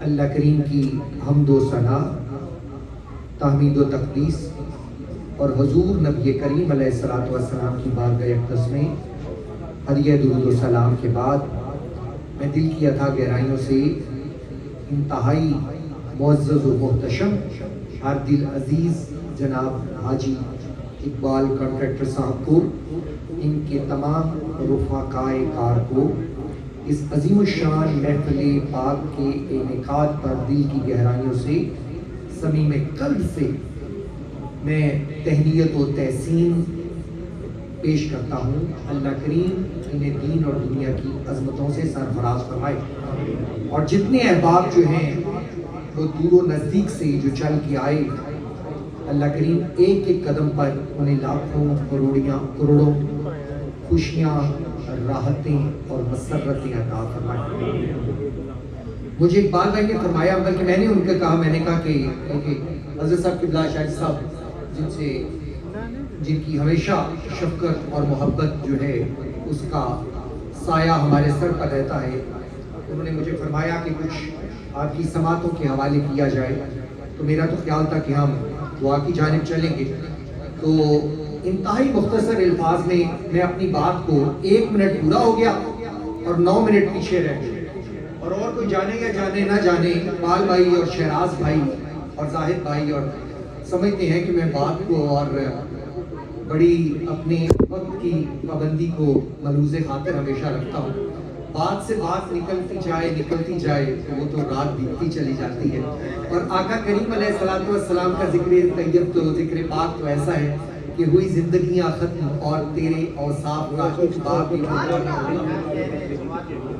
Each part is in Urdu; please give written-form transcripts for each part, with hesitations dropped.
اللہ کریم کی حمد و ثنا، تحمید و تقدیس اور حضور نبی کریم علیہ الصلوۃ والسلام کی بارگاہ اقدس میں ہدیہ درود و سلام کے بعد میں دل کی اتھا گہرائیوں سے انتہائی معزز و محتشم ہر دل عزیز جناب حاجی اقبال کانٹریکٹر صاحب کو، ان کے تمام رفقائے کار کو اس عظیم الشان محفل پاک کے انعقاد پر دل کی گہرائیوں سے صمیم قلب سے میں تہنیت و تحسین پیش کرتا ہوں۔ اللہ کریم انہیں دین اور دنیا کی عظمتوں سے سرفراز فرمائے، اور جتنے احباب جو ہیں وہ دور و نزدیک سے جو چل کے آئے، اللہ کریم ایک ایک قدم پر انہیں لاکھوں کروڑوں خوشیاں، راحتیں اور مسرتیں عطا فرمائے۔ مجھے اقبال بھائی نے فرمایا، بلکہ میں نے ان کو کہا، میں نے کہا کہ حضرت صاحب قبلہ شاہد صاحب جن کی ہمیشہ شفقت اور محبت جو ہے اس کا سایہ ہمارے سر پر رہتا ہے، انہوں نے مجھے فرمایا کہ کچھ آپ کی سماعتوں کے حوالے کیا جائے، تو میرا تو خیال تھا کہ ہم دعا کی جانب چلیں گے۔ تو انتہائی مختصر الفاظ میں میں اپنی بات کو 1 منٹ پورا ہو گیا اور 9 منٹ پیچھے رہ گئے، اور کوئی جانے یا جانے نہ جانے، اقبال بھائی اور شہراز بھائی اور زاہد بھائی اور سمجھتے ہیں کہ میں بات کو اور بڑی اپنے وقت کی پابندی کو ملحوظ خاطر ہمیشہ رکھتا ہوں۔ بات سے بات نکلتی جائے تو وہ تو رات بیتتی چلی جاتی ہے، اور آقا کریم علیہ الصلوۃ والسلام کا ذکر طیب تو ذکر پاک تو ایسا ہے کہ ہوئی زندگیاں ختم اور تیرے اوصاف کا ایک باب بھی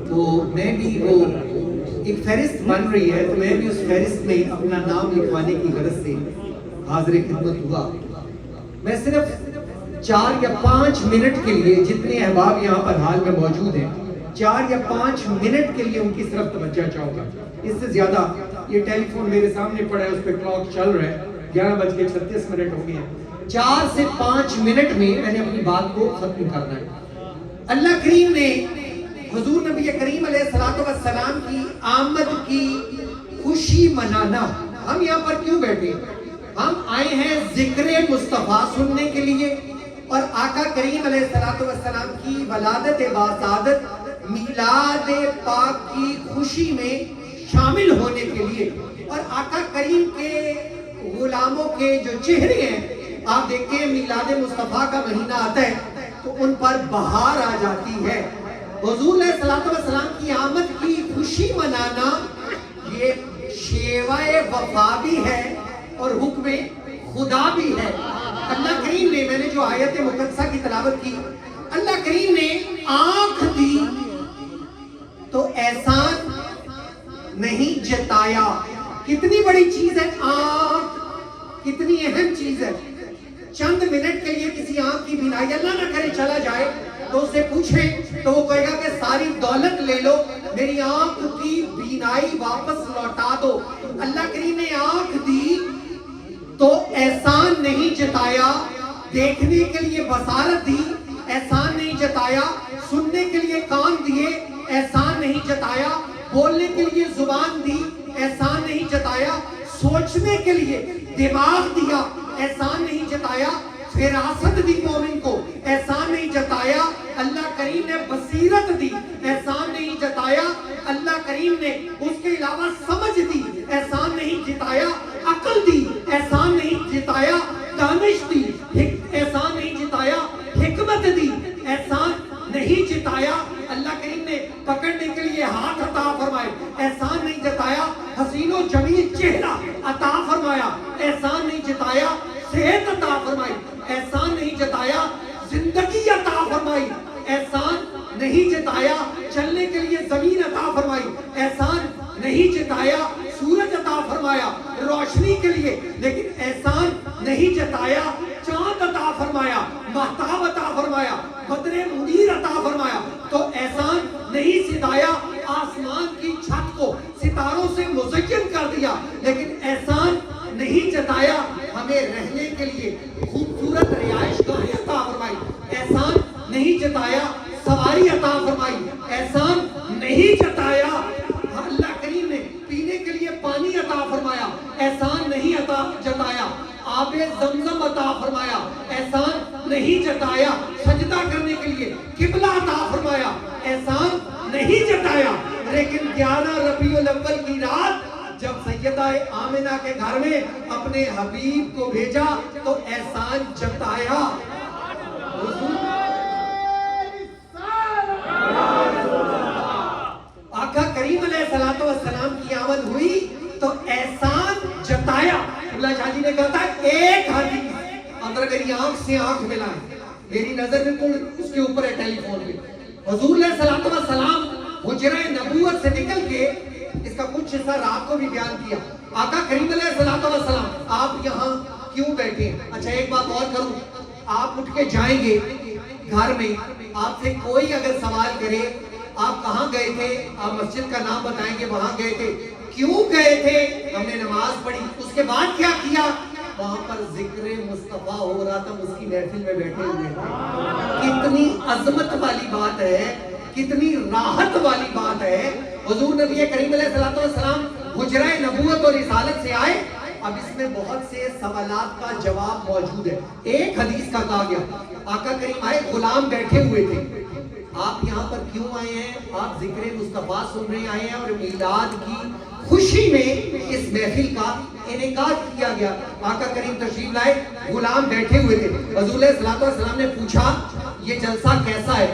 تو میں بھی وہ ایک فہرست بن رہی ہے، تو میں بھی اس فہرست میں اپنا نام لکھوانے کی غرض سے حاضر خدمت ہوا۔ میں صرف 4 یا 5 منٹ کے لیے، جتنے احباب یہاں پر حال میں موجود ہیں، 4 یا 5 منٹ کے لیے ان کی طرف توجہ چاہوں گا۔ اس سے زیادہ، یہ ٹیلی فون میرے سامنے پڑا ہے، اس پہ کلاک چل رہا ہے، 11:36 ہو گئے ہیں۔ 4 سے 5 منٹ میں میں نے اپنی بات کو ختم کرنا ہے۔ اللہ کریم نے حضور نبی کریم علیہ الصلوۃ والسلام کی آمد کی خوشی منانا، ہم یہاں پر کیوں بیٹھے؟ ہم آئے ہیں ذکر مصطفیٰ سننے کے لیے، اور آقا کریم علیہ الصلوۃ والسلام کی ولادت باسعادت میلاد پاک کی خوشی میں شامل ہونے کے لیے، اور آقا کریم کے غلاموں کے جو چہرے ہیں، آپ دیکھیں میلاد مصطفیٰ کا مہینہ آتا ہے تو ان پر بہار آ جاتی ہے۔ حضور علیہ الصلوۃ والسلام کی آمد کی خوشی منانا یہ شیوہ وفا بھی ہے اور حکم خدا بھی ہے۔ اللہ کریم نے، میں نے جو آیت مقدسہ کی تلاوت کی، اللہ کریم نے آنکھ دی تو احسان نہیں جتایا۔ کتنی بڑی چیز ہے آنکھ، کتنی اہم چیز ہے۔ چند منٹ کے لیے کسی آنکھ کی بینائی، اللہ نہ کرے چلا جائے، تو اسے پوچھیں تو وہ کہے گا کہ ساری دولت لے لو، میری آنکھ کی بینائی واپس لوٹا دو۔ اللہ کریم نے آنکھ دی تو احسان نہیں جتایا، دیکھنے کے لیے بصارت دی، احسان نہیں جتایا، سننے کے لیے کان دیے، احسان نہیں جتایا، بولنے کے لیے زبان دی، احسان نہیں جتایا، سوچنے کے لیے دماغ دیا، احسان نہیں جتایا، فراست دی مومن کو، احسان نہیں جتایا۔ اللہ کریم نے بصیرت دی، احسان نہیں جتایا۔ اللہ کریم نے اس کے علاوہ سمجھ دی، احسان نہیں جتایا۔ عقل دی، احسان نہیں جتایا۔ دانش دی، احسان نہیں جتایا۔ حکمت دی، احسان نہیں جتایا۔ اللہ کریم نے پکڑنے کے لیے ہاتھ عطا فرمائے، احسان نہیں جتایا۔ حسین و جمیل چہرہ عطا فرمایا، احسان نہیں جتایا۔ صحت عطا فرمائی، احسان نہیں جتایا۔ زندگی عطا فرمائی، احسان نہیں جتایا۔ چلنے کے لیے زمین عطا فرمائی، احسان نہیں جتایا۔ سورج عطا فرمایا روشنی کے لیے، لیکن احسان نہیں جتایا۔ چاند عطا فرمایا، مہتاب عطا فرمایا، بدر منیر عطا فرمایا، تو احسان نہیں جتایا۔ آسمان کی چھت کو ستاروں سے مزین کر دیا، لیکن احسان نہیں جتایا۔ ہمیں رہنے کے لیے خوبصورت رہائش گاہیں عطا فرمائی، احسان نہیں جتایا۔ سواری عطا فرمائی، احسان نہیں جتایا۔ اللہ کریم نے پینے کے لیے احسان نہیں عطا جتایا، آب زمزم عطا فرمایا، احسان نہیں جتایا، سجدہ کرنے کے لیے قبلہ عطا فرمایا، احسان نہیں جتایا، لیکن 11 ربیع الاول کی رات جب سیدہ آمنہ کے گھر میں اپنے حبیب کو بھیجا تو احسان جتایا۔ آقا کریم علیہ السلام کی آمد ہوئی تو احسان جتایا۔ اللہ شاہ جی نے کہا تھا ایک حدیث اگر میری آنکھ سے آنکھ ملائیں، میری نظر بالکل اس کے اوپر ہے ٹیلی فون میں، حضور علیہ السلام حجرہ نبوت سے نکل کے، اس کا کچھ حصہ رات کو بھی بیان کیا، آقا کریم علیہ السلام آپ یہاں کیوں بیٹھے ہیں؟ اچھا ایک بات اور کروں، آپ اٹھ کے جائیں گے گھر میں، آپ سے کوئی اگر سوال کرے آپ کہاں گئے تھے، آپ مسجد کا نام بتائیں گے وہاں گئے تھے، کیوں گئے تھے؟ ہم نے نماز پڑھی، اس کے بعد کیا کیا؟ وہاں پر ذکر مصطفیٰ ہو رہا تھا، اس کی محفل میں بیٹھے ہوئے تھے۔ کتنی عظمت والی بات ہے، کتنی راحت والی بات ہے۔ حضور نبی کریم علیہ السلام حجرہ نبوت اور رسالت سے آئے، اب اس میں بہت سے سوالات کا جواب موجود ہے۔ ایک حدیث کا کہا گیا، آقا کریم آئے، غلام بیٹھے ہوئے تھے، آپ یہاں پر کیوں آئے ہیں؟ آپ ذکر مصطفیٰ سننے آئے ہیں، اور میلاد کی خوشی میں اس محفل کا انعقاد کیا گیا۔ آقا کریم تشریف لائے، غلام بیٹھے ہوئے تھے، حضور علیہ السلام نے پوچھا یہ جلسہ کیسا ہے؟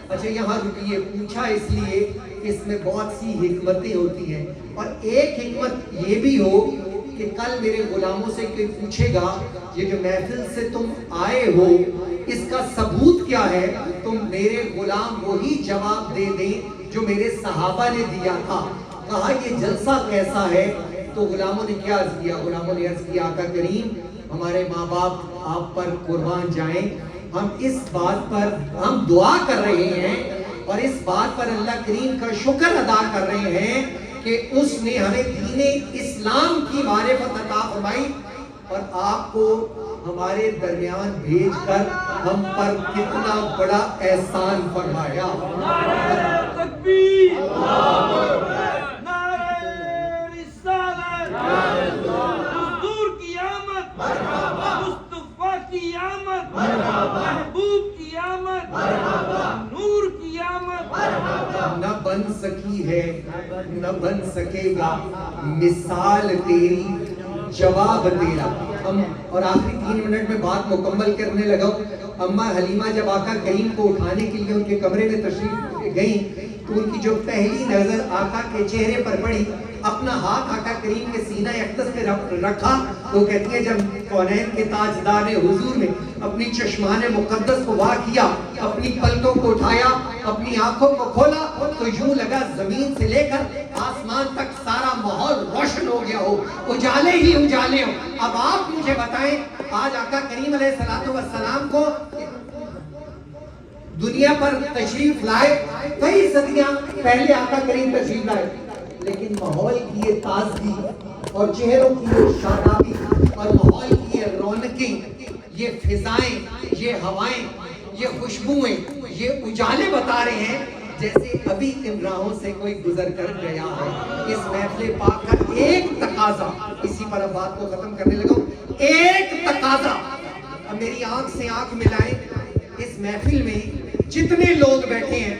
اچھا یہاں رکیے، پوچھا اس لیے کہ اس میں بہت سی حکمتیں ہوتی ہیں، اور ایک حکمت یہ بھی ہو کہ کل میرے غلاموں سے کوئی پوچھے گا یہ جو محفل سے تم آئے ہو اس کا ثبوت کیا ہے، تم میرے غلام وہی جواب دے دیں جو میرے صحابہ نے دیا تھا۔ کہا یہ جلسہ کیسا ہے؟ تو غلاموں نے کیا عرض کیا؟ غلاموں نے عرض کیا آقا کریم ہمارے ماں باپ آپ پر قربان جائیں، ہم اس بات پر ہم دعا کر رہے ہیں اور اس بات پر اللہ کریم کا شکر ادا کر رہے ہیں کہ اس نے ہمیں دین اسلام کی معرفت عطا فرمائی، اور آپ کو ہمارے درمیان بھیج کر ہم پر کتنا بڑا احسان فرمایا۔ نعرہ تکبیر، نعرہ رسالت، حضور کی آمد، مصطفیٰ کی آمد، محبوب کی آمد، نور کی آمد، نہ بن سکی ہے نہ بن سکے گا مثال تیری جواب تیرا۔ ہم اور آخری 3 منٹ میں بات مکمل کرنے لگا۔ اماں حلیمہ جب آقا کریم کو اٹھانے کے لیے ان کے کمرے میں تشریف گئیں تو ان کی جو پہلی نظر آقا کے چہرے پر پڑی، اپنا ہاتھ آقا کریم کے سینہ اقدس پہ رکھا، وہ کہتی ہے جب کونین کے تاجدار حضور نے اپنی چشمان مقدس کو واہ کیا، اپنی پلکوں کو اٹھایا، اپنی آنکھوں کو کھولا تو یوں لگا زمین سے لے کر آسمان تک سارا ماحول روشن ہو گیا ہو، اجالے ہی اجالے ہو۔ اب آپ مجھے بتائیں آج آقا کریم علیہ السلام کو دنیا پر تشریف لائے، کئی صدیاں پہلے آقا کریم تشریف لائے، لیکن ماحول کی یہ تازگی اور چہروں کی یہ شادابی اور ماحول کی یہ رونقیں، یہ فضائیں، یہ ہوائیں، یہ خوشبوئیں، یہ اجالے بتا رہے ہیں جیسے ابھی ان راہوں سے کوئی گزر کر گیا ہے۔ اس محفل پاک کا ایک تقاضا، اسی پر اب بات کو ختم کرنے لگا ہوں، ایک تقاضا، اب میری آنکھ سے آنکھ ملائیں، اس محفل میں جتنے لوگ بیٹھے ہیں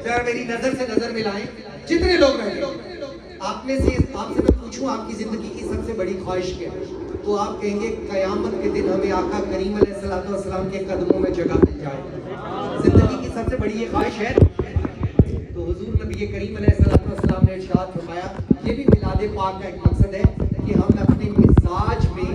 ذرا میری نظر سے نظر ملائیں، جتنے لوگ بیٹھے ہیں، آپ میں سے آپ سے میں پوچھوں آپ کی زندگی کی سب سے بڑی خواہش کیا ہے، تو آپ کہیں گے قیامت کے دن ہمیں آقا کریم علیہ السلام کے قدموں میں جگہ مل جائے۔ زندگی کی سب سے بڑی یہ خواہش ہے، تو حضور نبی کریم علیہ السلام نے ارشاد فرمایا، یہ بھی میلاد پاک کا ایک مقصد ہے کہ ہم اپنے مزاج میں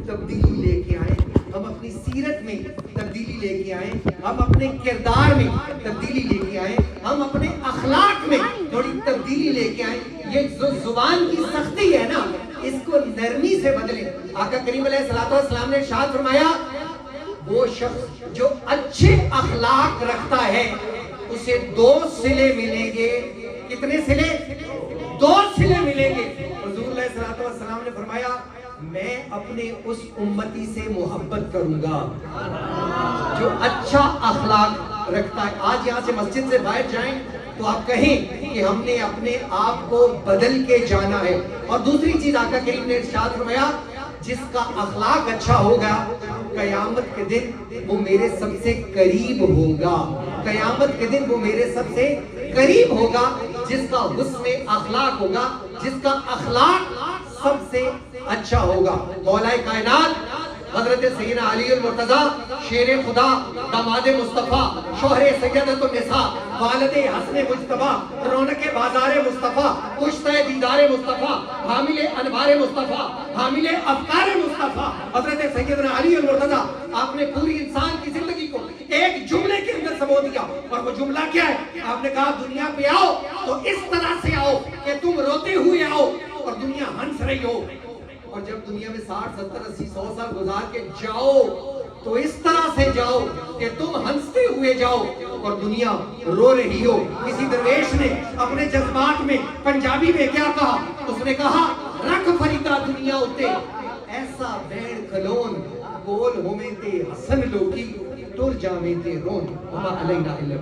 تبدیلی لے کے آئیں، ہم اپنی سیرت میں تبدیلی لے کے آئیں، ہم اپنے کردار میں تبدیلی لے کے آئیں، ہم اپنے اخلاق میں تھوڑی تبدیلی لے کے آئیں۔ یہ جو زبان کی سختی ہے نا، اس کو نرمی سے بدلیں۔ آقا کریم علیہ السلام نے ارشاد فرمایا، وہ شخص جو اچھے اخلاق رکھتا ہے اسے 2 صلے ملیں گے۔ کتنے صلے؟ 2 صلے ملیں گے۔ حضور علیہ السلام نے فرمایا، میں اپنے اس امتی سے محبت کروں گا جو اچھا اخلاق رکھتا ہے۔ آج یہاں سے مسجد سے باہر جائیں تو آپ کہیں کہ ہم نے اپنے آپ کو بدل کے جانا ہے. اور دوسری چیز آقا کریم نے ارشاد فرمایا جس کا اخلاق اچھا ہوگا قیامت کے دن وہ میرے سب سے قریب ہوگا. قیامت کے دن وہ میرے سب سے قریب ہوگا جس کا حسن اخلاق ہوگا, جس کا اخلاق سب سے اچھا ہوگا. مولا کائنات حضرت سیدنا علی المرتضی شیر خدا داماد مصطفیٰ شوہر سیدۃ النساء والد حسن مجتبیٰ رونق بازار مصطفیٰ کشتہ دیدار مصطفیٰ حامل انوار مصطفیٰ حامل افکار مصطفیٰ حضرت سیدنا علی المرتضی, آپ نے پوری انسان کی زندگی کو ایک جملے کے اندر سمو دیا. اور وہ جملہ کیا ہے؟ آپ نے کہا دنیا پہ آؤ تو اس طرح سے آؤ کہ تم روتے ہوئے آؤ اور دنیا ہنس رہی ہو, اور جب دنیا میں 60 70 80 100 سال گزار کے جاؤ تو اس طرح سے جاؤ کہ تم ہنستے ہوئے جاؤ اور دنیا رو رہی ہو. کسی درویش نے اپنے جذبات میں پنجابی میں کیا کہا؟ اس نے کہا رکھ فریدا دنیا اتے ایسا بیڑ کلون بول ہومیں تے حسن لوکی ٹر جامیں تے رون وما علینا الا